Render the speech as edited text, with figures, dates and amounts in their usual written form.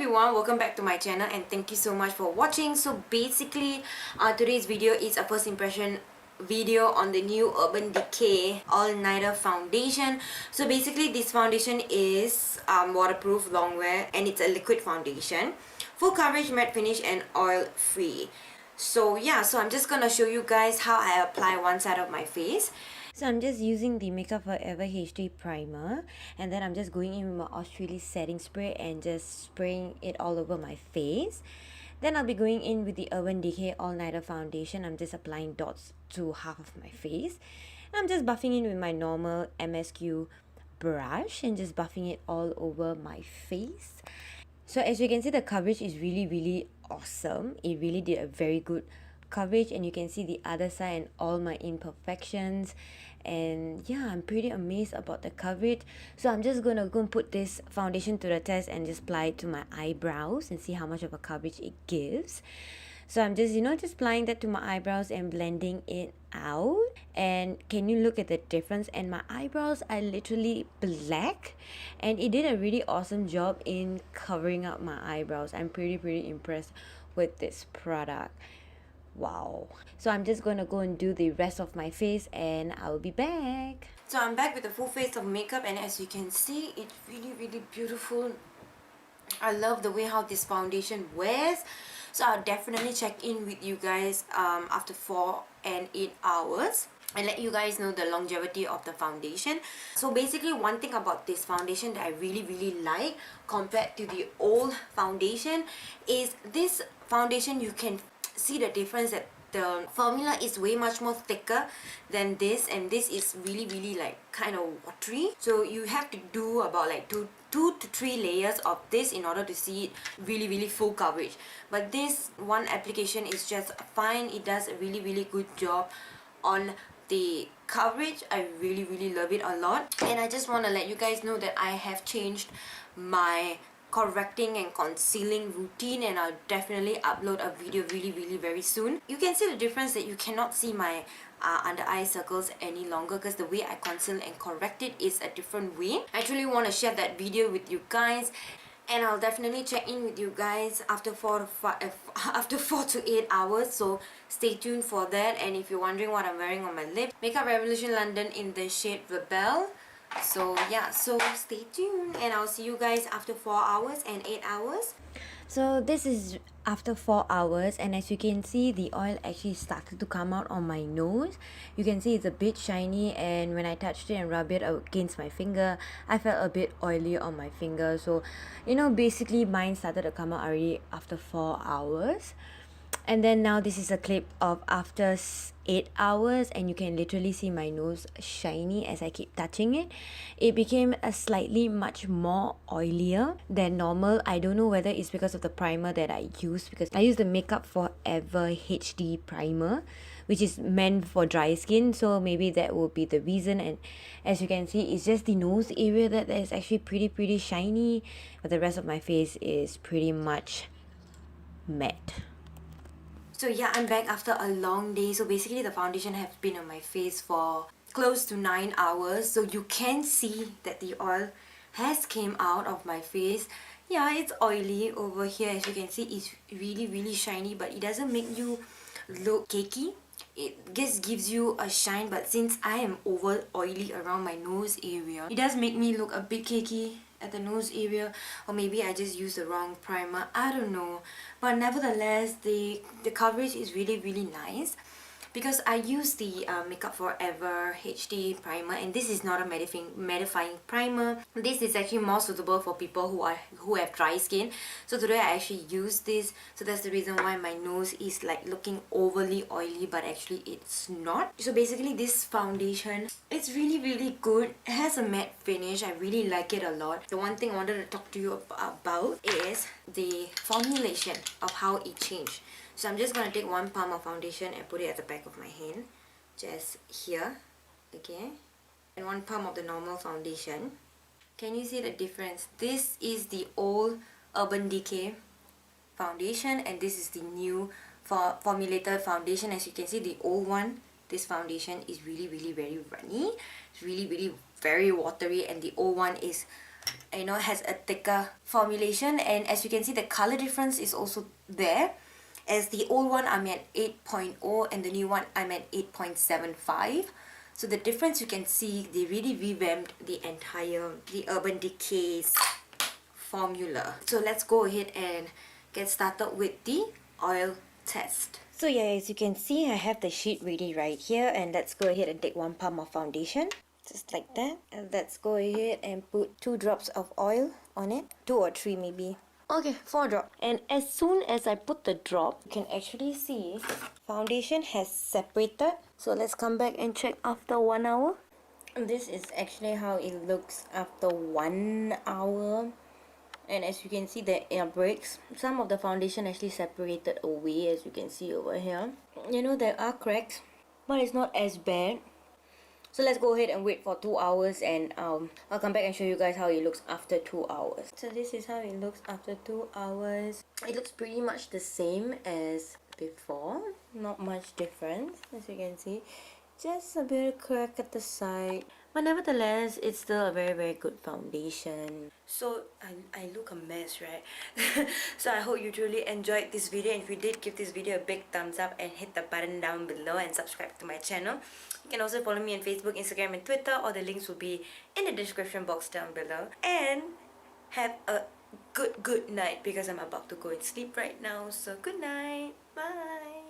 everyone, welcome back to my channel and thank you so much for watching. So basically, today's video is a first impression video on the new Urban Decay All Nighter Foundation. So basically this foundation is waterproof, long wear, and it's a liquid foundation. Full coverage, matte finish, and oil free. So yeah, so I'm just gonna show you guys how I apply one side of my face. So I'm just using the Makeup Forever HD primer, and then I'm just going in with my Australis setting spray and just spraying it all over my face. Then I'll be going in with the Urban Decay All Nighter Foundation. I'm just applying dots to half of my face. I'm just buffing in with my normal MSQ brush and just buffing it all over my face. So as you can see, the coverage is really awesome. It really did a very good coverage, and you can see the other side and all my imperfections. And yeah, I'm pretty amazed about the coverage. So I'm just gonna go and put this foundation to the test and just apply it to my eyebrows and see how much of a coverage it gives. So I'm just just applying that to my eyebrows and blending it out. And can you look at the difference? And my eyebrows are literally black, and it did a really awesome job in covering up my eyebrows. I'm pretty impressed with this product. Wow. So I'm just gonna go and do the rest of my face and I'll be back. So I'm back with a full face of makeup, and as you can see, it's really beautiful. I love the way how this foundation wears. So I'll definitely check in with you guys after 4 and 8 hours and let you guys know the longevity of the foundation. So basically, one thing about this foundation that I really like compared to the old foundation is this foundation, you can see the difference that the formula is way much more thicker than this, and this is really like kind of watery. So you have to do about like two to 3 layers of this in order to see it really full coverage. But this one application is just fine. It does a really good job on the coverage. I really love it a lot. And I just want to let you guys know that I have changed my correcting and concealing routine, and I'll definitely upload a video really very soon. You can see the difference that you cannot see my under eye circles any longer because the way I conceal and correct it is a different way. I actually want to share that video with you guys, and I'll definitely check in with you guys after 4 to 8 hours. So stay tuned for that. And if you're wondering what I'm wearing on my lip, Makeup Revolution London in the shade Rebel. So yeah, so stay tuned and I'll see you guys after 4 hours and 8 hours. So this is after 4 hours, and as you can see, the oil actually started to come out on my nose. You can see it's a bit shiny, and when I touched it and rubbed it against my finger, I felt a bit oily on my finger. So basically mine started to come out already after 4 hours. And then now this is a clip of after 8 hours, and you can literally see my nose shiny as I keep touching it. It became a slightly much more oilier than normal. I don't know whether it's because of the primer that I use, because I use the Makeup Forever HD primer, which is meant for dry skin. So maybe that will be the reason. And as you can see, it's just the nose area that is actually pretty shiny, but the rest of my face is pretty much matte. So yeah, I'm back after a long day. So basically the foundation has been on my face for close to 9 hours. So you can see that the oil has came out of my face. Yeah, it's oily over here. As you can see, it's really shiny, but it doesn't make you look cakey. It just gives you a shine, but since I am over oily around my nose area, it does make me look a bit cakey at the nose area, or maybe I just used the wrong primer. I don't know, but nevertheless, the coverage is really nice because I use the Makeup Forever HD primer, and this is not a mattifying primer. This is actually more suitable for people who have dry skin. So today I actually use this, so that's the reason why my nose is like looking overly oily, but actually it's not. So basically this foundation, it's really good. It has a matte finish. I really like it a lot. The one thing I wanted to talk to you about is the formulation of how it changed. So I'm just going to take 1 palm of foundation and put it at the back of my hand, just here, okay, and 1 palm of the normal foundation. Can you see the difference? This is the old Urban Decay foundation, and this is the new formulated foundation. As you can see, the old one, this foundation is really very runny. It's really very watery, and the old one is has a thicker formulation, and as you can see the color difference is also there. As the old one I'm at 8.0 and the new one I'm at 8.75. So the difference you can see, they really revamped the Urban Decay's formula. So let's go ahead and get started with the oil test. So yeah, as you can see, I have the sheet ready right here, and let's go ahead and take 1 pump of foundation. Just like that. And let's go ahead and put 2 drops of oil on it. 2 or 3 maybe. Okay, 4 drops. And as soon as I put the drop, you can actually see foundation has separated. So let's come back and check after 1 hour. And this is actually how it looks after 1 hour. And as you can see, there are breaks. Some of the foundation actually separated away, as you can see over here. There are cracks, but it's not as bad. So let's go ahead and wait for 2 hours, and I'll come back and show you guys how it looks after 2 hours. So this is how it looks after 2 hours. It looks pretty much the same as before. Not much difference, as you can see. Just a bit of crack at the side. But nevertheless, it's still a very, very good foundation. So, I look a mess, right? So I hope you truly enjoyed this video. And if you did, give this video a big thumbs up and hit the button down below and subscribe to my channel. You can also follow me on Facebook, Instagram and Twitter. All the links will be in the description box down below. And have a good night, because I'm about to go and sleep right now. So good night. Bye.